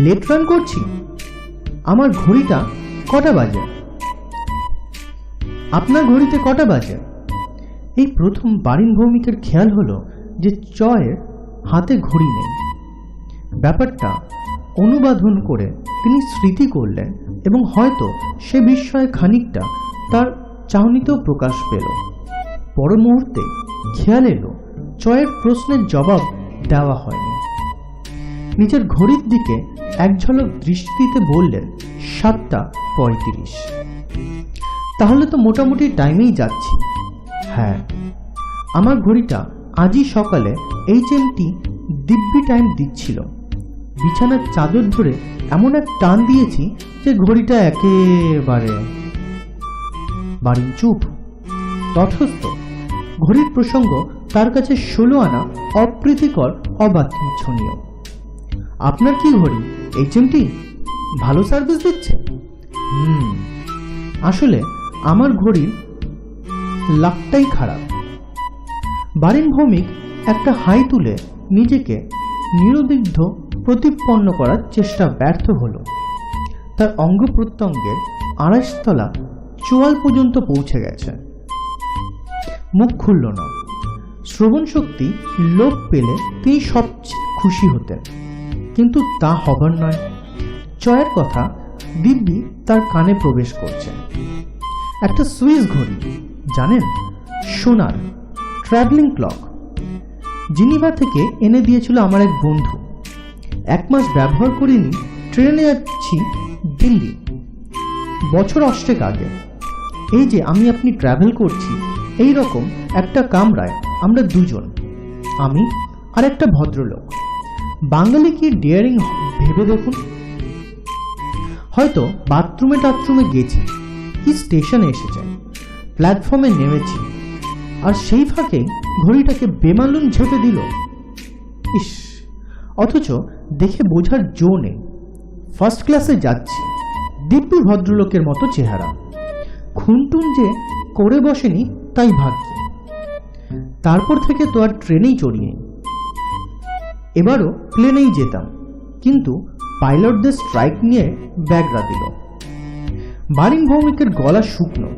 লেট রান করছি? আমার ঘড়িটা কটা বাজে? আপনার ঘড়িতে কটা বাজে? এই প্রথম বারিন ভৌমিকের খেয়াল হলো যে চয়ের হাতে ঘড়ি নেই। ব্যাপারটা অনুবাদন করে তিনি স্মৃতি করলেন এবং হয়তো সে বিষয়ে খানিকটা তার চাহনিতেও প্রকাশ পেল। পর মুহূর্তে খেয়াল এলো চয়ের প্রশ্নের জবাব দেওয়া হয়নি। নিজের ঘড়ির দিকে এক ঝলক দৃষ্টিতে বললেন 7:35। তাহলে তো মোটামুটি টাইমেই যাচ্ছি। হ্যাঁ, আমার ঘড়িটা আজই সকালে HMT দিব্যি টাইম দিচ্ছিল। বিছানার চাদর ধরে এমন এক টান দিয়েছি যে ঘড়িটা একেবারে। বারিন চুপ, তথস্থ। ঘড়ির প্রসঙ্গ তার কাছে 16 আনা অপ্রীতিকর, অবাঞ্ছনীয়। আপনার কি ঘড়ি HMT ভালো সার্ভিস দিচ্ছে? আসলে আমার ঘড়ির লাকটাই খারাপ। বারিন ভৌমিক একটা হাই তুলে নিজেকে নিরবিদ্ধ প্রতিপন্ন করার চেষ্টা ব্যর্থ হল। তার অঙ্গ প্রত্যঙ্গের 28 তলা চোয়াল পর্যন্ত পৌঁছে গেছে। মুখ খুলল না। শ্রবণ শক্তি লোপ পেলে তিনি সবচেয়ে খুশি হতেন, কিন্তু তা হবার নয়। চয়ের কথা দিব্যি তার কানে প্রবেশ করছে। একটা সুইস ঘড়ি, জানেন, সোনার, ট্রাভেলিং ক্লক। জিনিভা থেকে এনে দিয়েছিল আমার এক বন্ধু। 1 মাস ব্যবহার করিনি। ট্রেনে যাচ্ছি দিল্লি, বছর 8 আগে। এই যে আমি আপনি ট্রাভেল করছি, এই রকম একটা কামরায় আমরা দুজন, আমি আর একটা ভদ্রলোক। বাঙালি কি ডেয়ারিং ভেবে দেখুন। হয়তো বাথরুমে টাথরুমে গেছি, কি স্টেশনে এসেছে, প্ল্যাটফর্মে নেমেছি, আর সেই ফাঁকে ঘড়িটাকে বেমালুম ঝেপে দিল। ইস, অথচ দেখে বোঝার জো নেই। ফার্স্ট ক্লাসে যাচ্ছি, দিব্যি ভদ্রলোকের মতো চেহারা। খুনটুন যে করে বসেনি তাই ভাগ্য। তারপর থেকে তো আর ট্রেনেই চড়িনি। এবারও প্লেনেই যেতাম, কিন্তু পাইলটদের স্ট্রাইক নিয়ে ব্যাগরা দিল। বারিন ভৌমিকের গলা শুকনো,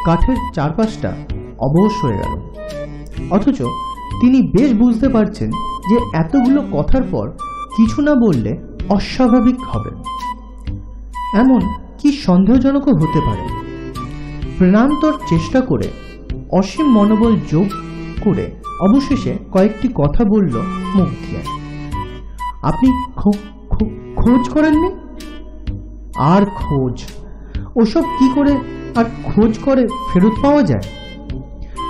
কাঠের চারপাশটা অবশ হয়ে গেল। অথচ তিনি বেশ বুঝতে পারছেন যে এতগুলো কথার পর কিছু না বললে অস্বাভাবিক হবে। এমন কি সন্দেহজনকও হতে পারে। প্রাণান্তর চেষ্টা করে, অসীম মনোবল যোগ করে অবশেষে কয়েকটি কথা বলল মুখ দিয়ে। আপনি খোঁজ করেননি? আর খোঁজ? ওসব কি করে আর খোঁজ করে ফেরত পাওয়া যায়?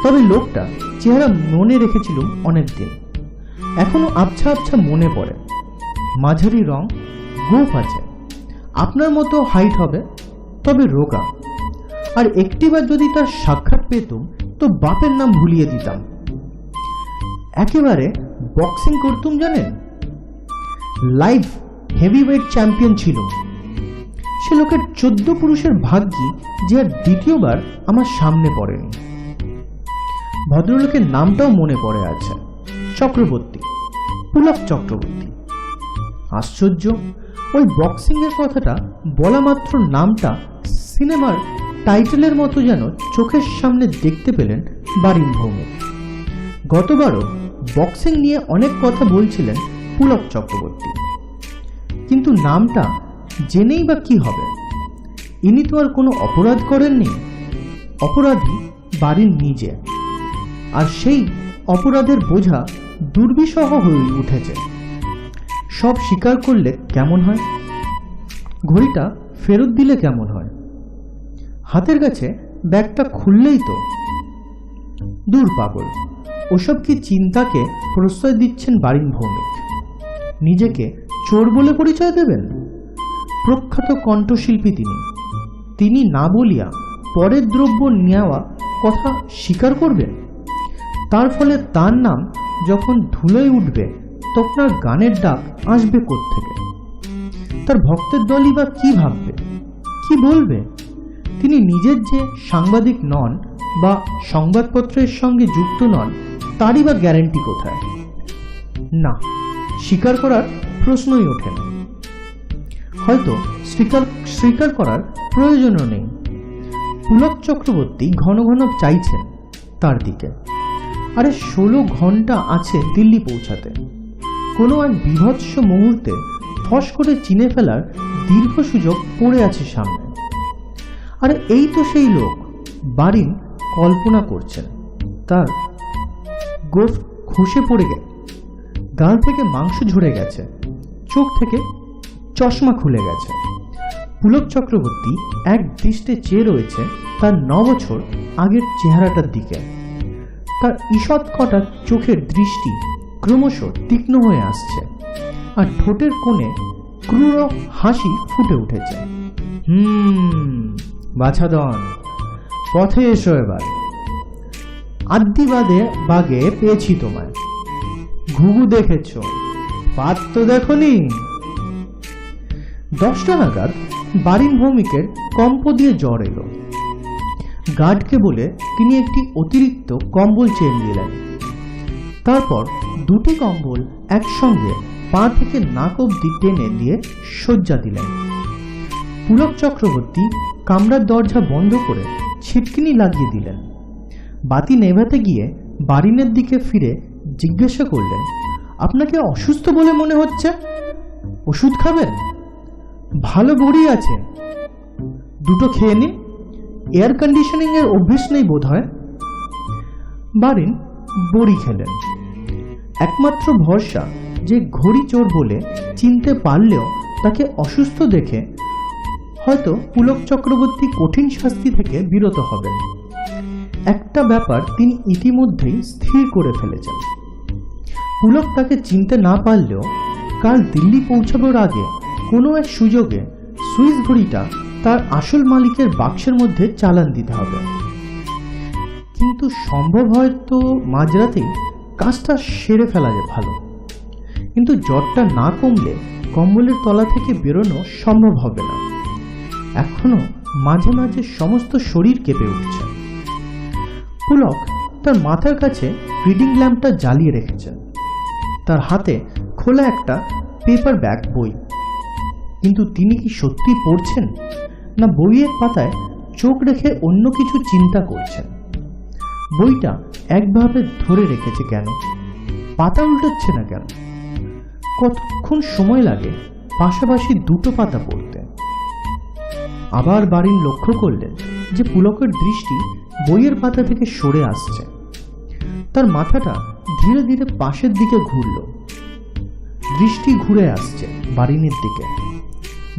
তবে লোকটা চেহারা মনে রেখেছিল অনেকদিন, এখনো আবছা আবছা মনে পড়ে। মাঝারি রং, গোঁফ আছে, আপনার মতো হাইট হবে, তবে রোগা। আর একটিবার যদি তার সাক্ষাৎ পেতুম তো বাপের নাম ভুলিয়ে দিতাম। একেবারে বক্সিং করতুম জানেন, লাইভ হেভিওয়েট চ্যাম্পিয়ন ছিল। সে লোকের 14 পুরুষের ভাগ্যি যে আর দ্বিতীয়বার আমার সামনে পড়েনি। ভদ্রলোকের নামটাও মনে পড়ে আছে, চক্রবর্তী, পুলক চক্রবর্তী। আশ্চর্য, ওই বক্সিং এর কথাটা বলা মাত্র নামটা সিনেমার টাইটেলের মতো যেন চোখের সামনে দেখতে পেলেন বারিন ভৌমিক। গতবারও বক্সিং নিয়ে অনেক কথা বলছিলেন পুলক চক্রবর্তী, কিন্তু নামটা জেনেই বা কি হবে? ইনি তো আর কোনো অপরাধ করেননি, অপরাধী বারিন নিজে। আর সেই অপরাধের বোঝা দুর্বিষহ হয়ে উঠেছে। সব স্বীকার করলে কেমন হয়? ঘড়িটা ফেরত দিলে কেমন হয়? হাতের কাছে ব্যাগটা খুললেই তো। দূর পাগল, ওসব কি চিন্তাকে প্রশ্রয় দিচ্ছেন বারিন ভৌমিক? নিজেকে চোর বলে পরিচয় দেবেন? প্রখ্যাত কণ্ঠশিল্পী তিনি না বলিয়া পরের দ্রব্য নেওয়া কথা স্বীকার করবেন? তার ফলে তার নাম যখন ধুলোয় উঠবে তখন আর গানের ডাক আসবে কোত্থেকে? তার ভক্তের দলই বা কি ভাববে, কি বলবে? তিনি নিজের যে সাংবাদিক নন বা সংবাদপত্রের সঙ্গে যুক্ত নন, তারই বা গ্যারান্টি কোথায়? না, স্বীকার করার প্রশ্নই ওঠে না। হয়তো স্বীকার করার প্রয়োজনও নেই। পুলক চক্রবর্তী ঘন ঘন চাইছেন তার দিকে। আরে 16 ঘন্টা আছে দিল্লি পৌঁছাতে। কোনো এক বিভৎস মুহূর্তে ফস করে চিনে ফেলার দীর্ঘ সুযোগ পড়ে আছে সামনে। আরে এই তো সেই লোক। বারিন কল্পনা করছেন তার গোঁফ খসে পড়ে গেছে, গাল থেকে মাংস ঝরে গেছে, চোখ থেকে চশমা খুলে গেছে। পুলক চক্রবর্তী এক দৃষ্টে চেয়ে রয়েছে তার 9 বছর আগের চেহারাটার দিকে। তার ঈষৎ কটা চোখের দৃষ্টি ক্রমশ তীক্ষ্ণ হয়ে আসছে, আর ঠোঁটের কোণে ক্রূর হাসি ফুটে উঠেছে। বাছাধন, পথে এসো এবার। আদ্যিবাদে বাগে পেয়েছি তোমায়। ঘুঘু দেখেছ, পাত তো দেখনি। 10টা নাগাদ বারিন ভৌমিকের কম্প দিয়ে জ্বর এলো। গার্ডকে বলে তিনি একটি অতিরিক্ত কম্বল চেয়ে নিলেন। তারপর 2টি কম্বল একসঙ্গে পা থেকে নাক অবধি টেনে দিয়ে শয্যা দিলেন। পুলক চক্রবর্তী কামরার দরজা বন্ধ করে ছিটকিনি লাগিয়ে দিলেন। বাতি নেভাতে গিয়ে বারিনের দিকে ফিরে জিজ্ঞাসা করলেন, আপনাকে অসুস্থ বলে মনে হচ্ছে, ওষুধ খাবেন? ভালো বড়ি আছে, 2টো খেয়ে নিন। এয়ার কন্ডিশনিং এর অভ্যেস নেই বোধ হয়। বারিন বড়ি খেলেন। একমাত্র ভরসা যে ঘড়ি চোর বলে চিনতে পারলেও তাকে অসুস্থ দেখে হয়তো পুলক চক্রবর্তী কঠিন শাস্তি থেকে বিরত হবেন। একটা ব্যাপার তিনি ইতিমধ্যেই স্থির করে ফেলেছেন, পুলক তাকে চিনতে না পারলেও কাল দিল্লি পৌঁছাবার আগে কোনো এক সুযোগে সুইস ঘড়িটা তার আসল মালিকের বাক্সের মধ্যে চালান দিতে হবে। কিন্তু সম্ভব হয়তো মাঝরাতেই কাজটা সেরে ফেলা যায় ভালো। কিন্তু জ্বরটা না কমলে কম্বলের তলা থেকে বেরোনো সম্ভব হবে না। এখনো মাঝে মাঝে সমস্ত শরীর কেঁপে উঠছে। পুলক তার মাথার কাছে রিডিং ল্যাম্পটা জ্বালিয়ে রেখেছেন। তার হাতে খোলা একটা পেপার ব্যাগ বই। কিন্তু তিনি কি সত্যি পড়ছেন, না বইয়ের পাতায় চোখ রেখে অন্য কিছু চিন্তা করছেন? বইটা একভাবে ধরে রেখেছে কেন? পাতা উল্টাচ্ছে না কেন? কতক্ষণ সময় লাগে পাশাপাশি 2টো পাতা পড়তে? আবার বারিন লক্ষ্য করলেন যে পুলকের দৃষ্টি বইয়ের পাতা থেকে সরে আসছে। তার মাথাটা ধীরে ধীরে পাশের দিকে ঘুরল। দৃষ্টি ঘুরে আসছে বারিনের দিকে।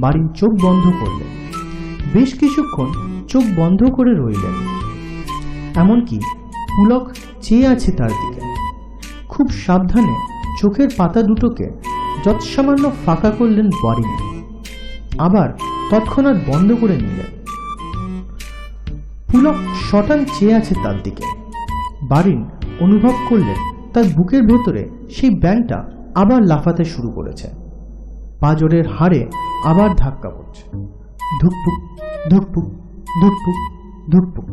বারিন চোখ বন্ধ করলেন। বেশ কিছুক্ষণ চোখ বন্ধ করে রইলেন। এমনকি পুলক চেয়ে আছে তার দিকে। খুব সাবধানে চোখের পাতা দুটোকে যৎসামান্য ফাঁকা করলেন বারিন। আবার তৎক্ষণাৎ বন্ধ করে নিলেন। পুলক শটান চেয়ে আছে তার দিকে। বারিন অনুভব করলেন তার বুকের ভেতরে সেই ব্যাঙটা আবার লাফাতে শুরু করেছে। পাঁজরের হাড়ে আবার ধাক্কা পড়ছে। ধুকপুক ধুকপুক ধুকপুক ধুকপুক।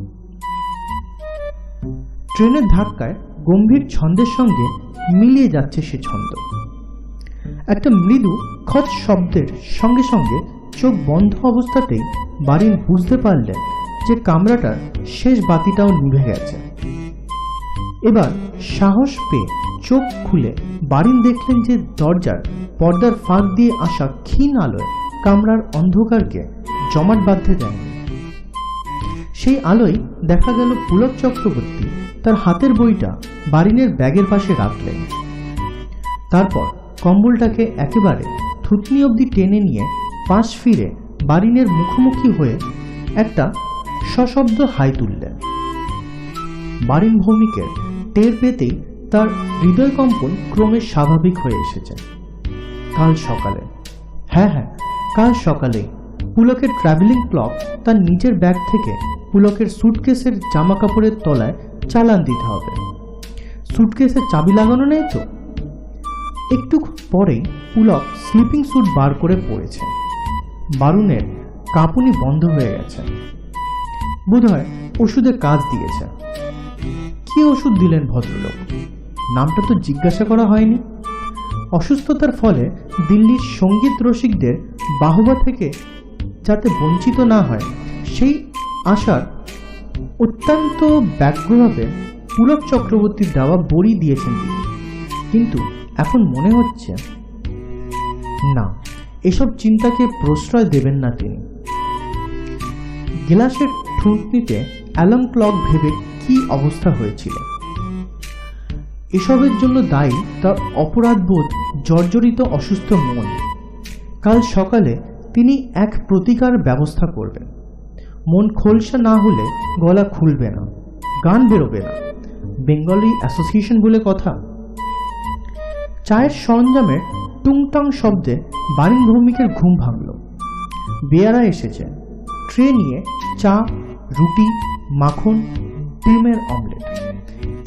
ট্রেনের ধাক্কায় গম্ভীর ছন্দের সঙ্গে মিলিয়ে যাচ্ছে সে ছন্দ। একটা মৃদু খচ শব্দের সঙ্গে সঙ্গে চোখ বন্ধ অবস্থাতেই বারিন বুঝতে পারলেন যে কামরাটার শেষ বাতিটাও নিভে গেছে। এবার সাহস পেয়ে চোখ খুলে বারিন দেখলেন যে দরজার পর্দার ফাঁক দিয়ে আসা ক্ষীণ আলোয় কামরার অন্ধকারকে জমাট বাঁধতে দেয়নি। সেই আলোয় দেখা গেল পুলক চক্রবর্তী তার হাতের বইটা বারিনের ব্যাগের পাশে রাখলেন। তারপর কম্বলটাকে একেবারে থুতনি অবধি টেনে নিয়ে পাশ ফিরে বারিনের মুখোমুখি হয়ে একটা সশব্দ হাই তুললেন। বারিন ভৌমিকের টের পেতেই তার হৃদয় কম্পন ক্রমে স্বাভাবিক হয়ে এসেছে। কাল সকালে, হ্যাঁ, কাল সকালেই পুলকের ট্রাভেলিং ক্লক তার নিজের ব্যাগ থেকে পুলকের সুটকেসের জামা কাপড়ের তলায় চালান দিতে হবে। সুটকেসের চাবি লাগানো নেই তো? একটু পরেই পুলক স্লিপিং স্যুট বার করে পড়েছে। বারুনের কাঁপুনি বন্ধ হয়ে গেছে। বোধহয় ওষুধে কাজ দিয়েছে। কি ওষুধ দিলেন ভদ্রলোক? নামটা তো জিজ্ঞাসা করা হয়নি। অসুস্থতার ফলে দিল্লির সঙ্গীত রসিকদের বাহবা থেকে যাতে বঞ্চিত না হয় সেই আশার অত্যন্ত ব্যগ্রভাবে পুলক চক্রবর্তীর দেওয়া বড়ি দিয়েছেন তিনি। কিন্তু এখন মনে হচ্ছে না, এসব চিন্তাকে প্রশ্রয় দেবেন না তিনি। গ্লাসের ঠুনটিতে অ্যালার্ম ক্লক ভেবে কি অবস্থা হয়েছিল। এসবের জন্য দায়ী তার অপরাধবোধ জর্জরিত অসুস্থ মন। কাল সকালে তিনি এক প্রতিকার ব্যবস্থা করবেন। মন খোলসা না হলে গলা খুলবে না, গান বেরোবে না, বেঙ্গলি অ্যাসোসিয়েশন বলে কথা। চায়ের সরঞ্জামের টুংটাং শব্দে বারিন ভৌমিকের ঘুম ভাঙল। বেয়ারা এসেছে ট্রে নিয়ে, চা, রুটি, মাখন, ডিমের অমলেট।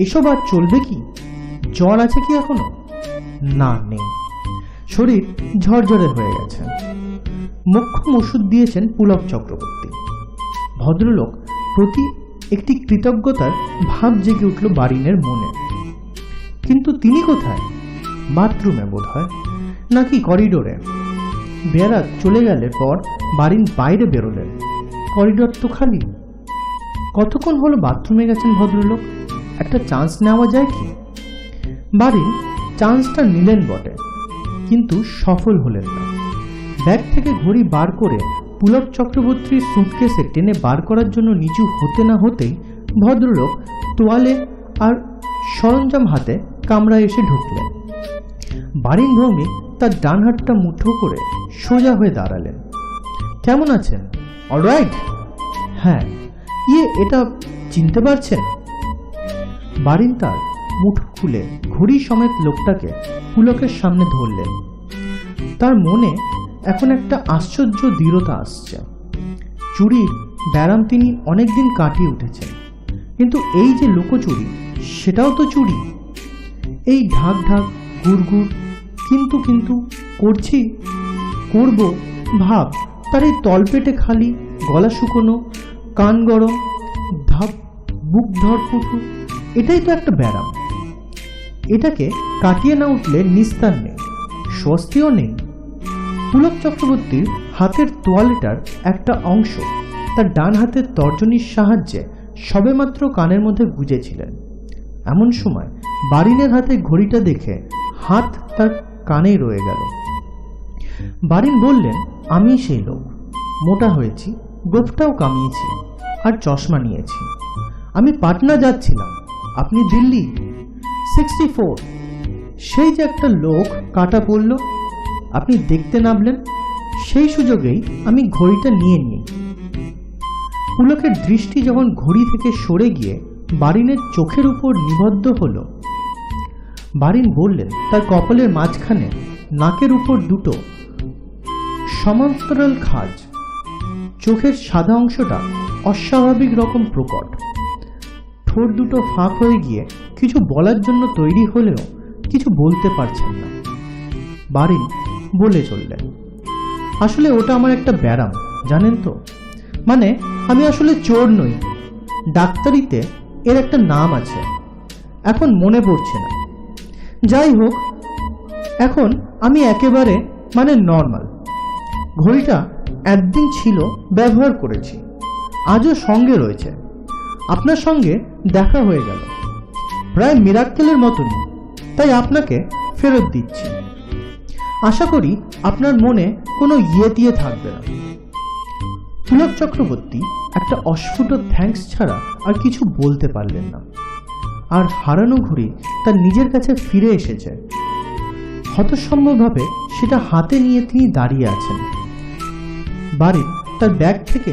এসব আর চলবে কি? জ্বর আছে কি এখনো? না, নেই। শরীর ঝরঝরে হয়ে গেছে। মোক্ষম ওষুধ দিয়েছেন পুলক চক্রবর্তী। ভদ্রলোক প্রতি একটি কৃতজ্ঞতার ভাব জেগে উঠল বারিনের মনে। কিন্তু তিনি কোথায়? বাথরুমে বোধ হয়, নাকি করিডোরে। বেয়ারা চলে গেলে পর বারিন বাইরে বেরোলেন। করিডোর তো খালি। কতক্ষণ হলো বাথরুমে গেছেন ভদ্রলোক? একটা চান্স নেওয়া যায় কি? বারিন চান্সটা নিলেন বটে, কিন্তু সফল হলেন না। ব্যাগ থেকে ঘড়ি বার করে পুলক চক্রবর্তীর সুটকেসে টেনে বার করার জন্য নিচু হতে না হতেই ভদ্রলোক তোয়ালে আর সরঞ্জাম হাতে কামরায় এসে ঢুকলেন। বারিন ভৌমিক তার ডান হাতটা মুঠো করে সোজা হয়ে দাঁড়ালেন। কেমন আছেন? অলরাইট? হ্যাঁ। এটা চিনতে পারছেন? বারিন তার মুঠো খুলে ঘড়ি সমেত লোকটাকে পুলকের সামনে ধরলেন। তার মনে এখন একটা আশ্চর্য দৃঢ়তা আসছে। চুরির ব্যারাম তিনি অনেকদিন কাটিয়ে উঠেছেন, কিন্তু এই যে লুকোচুরি, সেটাও তো চুরি। এই ঢাক ঢাক, গুড়গুড়, কিন্তু কিন্তু করব ভাব তার এই তলপেটে খালি, গলা শুকনো, কান গরম, ধাপ, বুক ধরপুটু, এটাই তো একটা ব্যারাম। এটাকে কাটিয়ে না উঠলে নিস্তার নেই, স্বস্তিও নেই। পুলক চক্রবর্তীর হাতের তোয়ালেটার একটা অংশ তার ডান হাতের তর্জনীর সাহায্যে সবেমাত্র কানের মধ্যে গুজেছিলেন। এমন সময় বারিনের হাতে ঘড়িটা দেখে হাত তার কানেই রয়ে গেল। বারিন বললেন, আমি সেই লোক। মোটা হয়েছি, গোঁফটাও কামিয়েছি, আর চশমা নিয়েছি। আমি পাটনা যাচ্ছিলাম, আপনি দিল্লি। 64। সেই যে একটা লোক কাটা পড়ল, আপনি দেখতে নামলেন, সেই সুযোগেই আমি ঘড়িটা নিয়ে নিই। পুলকের দৃষ্টি যখন ঘড়ি থেকে সরে গিয়ে বারিনের চোখের উপর নিবদ্ধ হলো, বারিন বললেন, তার কপালের মাঝখানে নাকের উপর দুটো সমান্তরাল খাজ চোখের সাদা অংশটা অস্বাভাবিক রকম প্রকট। ঠোঁট দুটো ফাঁক হয়ে গিয়ে কিছু বলার জন্য তৈরি হলেও কিছু বলতে পারছেন না। বারিন বলে চললেন, আসলে ওটা আমার একটা ব্যারাম, জানেন তো। মানে আমি আসলে চোর নই, ডাক্তারিতে এর একটা নাম আছে, এখন মনে পড়ছে না। যাই হোক, এখন আমি একেবারে নর্মাল। ঘড়িটা একদিন ছিল, ব্যবহার করেছি, আজও সঙ্গে রয়েছে। আপনার সঙ্গে দেখা হয়ে গেল, প্রায় মিরাক্কেলের মতনই, তাই আপনাকে ফেরত দিচ্ছি। আশা করি আপনার মনে কোনো ইয়ে থাকবে না। পুলক চক্রবর্তী একটা অস্ফুট থ্যাঙ্কস ছাড়া আর কিছু বলতে পারলেন না। আর হারানো ঘড়ি তার নিজের কাছে ফিরে এসেছে। হতসম্ভবভাবে সেটা হাতে নিয়ে তিনি দাঁড়িয়ে আছেন। বারিন তার ব্যাগ থেকে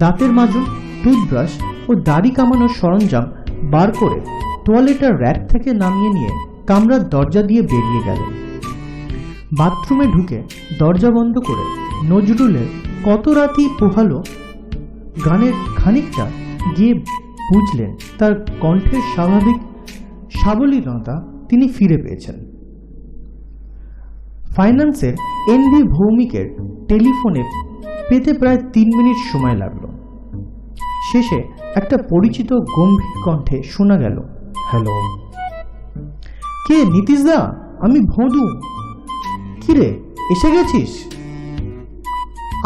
দাঁতের মাজুন, টুথব্রাশ ও দাড়ি কামানোর সরঞ্জাম বার করে টয়লেটের র্যাক থেকে নামিয়ে নিয়ে কামরার দরজা দিয়ে বেরিয়ে গেলেন। বাথরুমে ঢুকে দরজা বন্ধ করে নজরুলের কত রাতই পোহালো গানের খানিকটা গিয়ে বুঝলেন তার কণ্ঠের স্বাভাবিক সাবলীলতা তিনি ফিরে পেয়েছেন। ফাইন্যান্সের এনভি ভৌমিকের টেলিফোনে পেতে প্রায় 3 মিনিট সময় লাগলো। শেষে একটা পরিচিত গম্ভীর কণ্ঠে শোনা গেল, হ্যালো। কে? নীতিশদা, আমি ভোঁদু। কিরে, এসে গেছিস?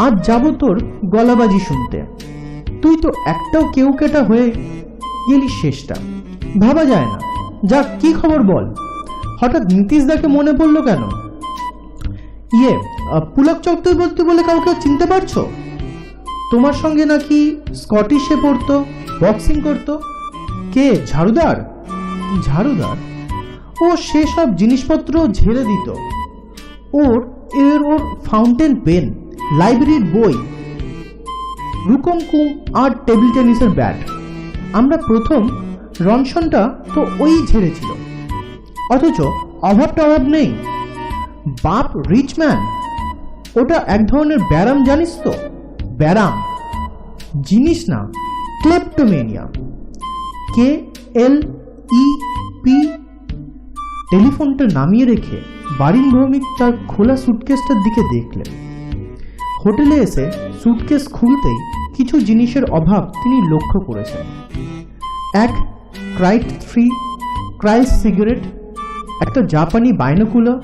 আজ যাব তোর গলাবাজি শুনতে। তুই তো একটাও কেউকেটা হয়ে গেলি শেষটা, ভাবা যায় না। যাক, কি খবর বল? হঠাৎ নীতিশদাকে মনে পড়লো কেন? পুলক চক্রবর্তী বলে কাউকে চিনতে পারছো? তোমার সঙ্গে নাকি স্কটিশে পড়তো, বক্সিং করতো। কে? ঝাড়ুদার? ঝাড়ুদার? ও সেসব জিনিসপত্র ঝেড়ে দিত। ওর ফাউন্টেন পেন, লাইব্রেরির বই, রুকমকুম আর টেবিল টেনিসের ব্যাট। আমরা প্রথম রনসনটা তো ওই ঝেড়েছিল। অথচ অভাব নেই। বাপ রিচ ম্যান। ওটা এক ধরনের ব্যারাম, জানিস তো? ব্যারাম জিনিস না, ক্লেপ্টোমেনিয়া। KLEP। টেলিফোনটা নামিয়ে রেখে বারিন ভৌমিক তার খোলা সুটকেসটার দিকে দেখলেন। হোটেলে এসে সুটকেস খুলতেই কিছু জিনিসের অভাব তিনি লক্ষ্য করেছেন। এক ক্রাইস সিগারেট, একটা জাপানি বাইনোকুলার,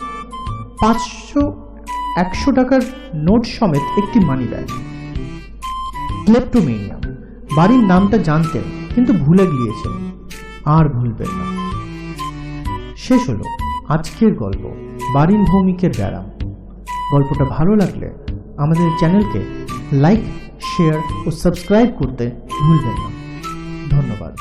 500-100 টাকার নোট সমেত একটি মানি ব্যাগ। ক্লেপ্টোমেনিয়া। বাড়ির নামটা জানতেন কিন্তু ভুলে গিয়েছেন, আর ভুলবেন না। শেষ হলো আজকের গল্প, বারিন ভৌমিকের ব্যারাম। গল্পটা ভালো লাগলে আমাদের চ্যানেলকে লাইক, শেয়ার ও সাবস্ক্রাইব করতে ভুলবেন না। ধন্যবাদ।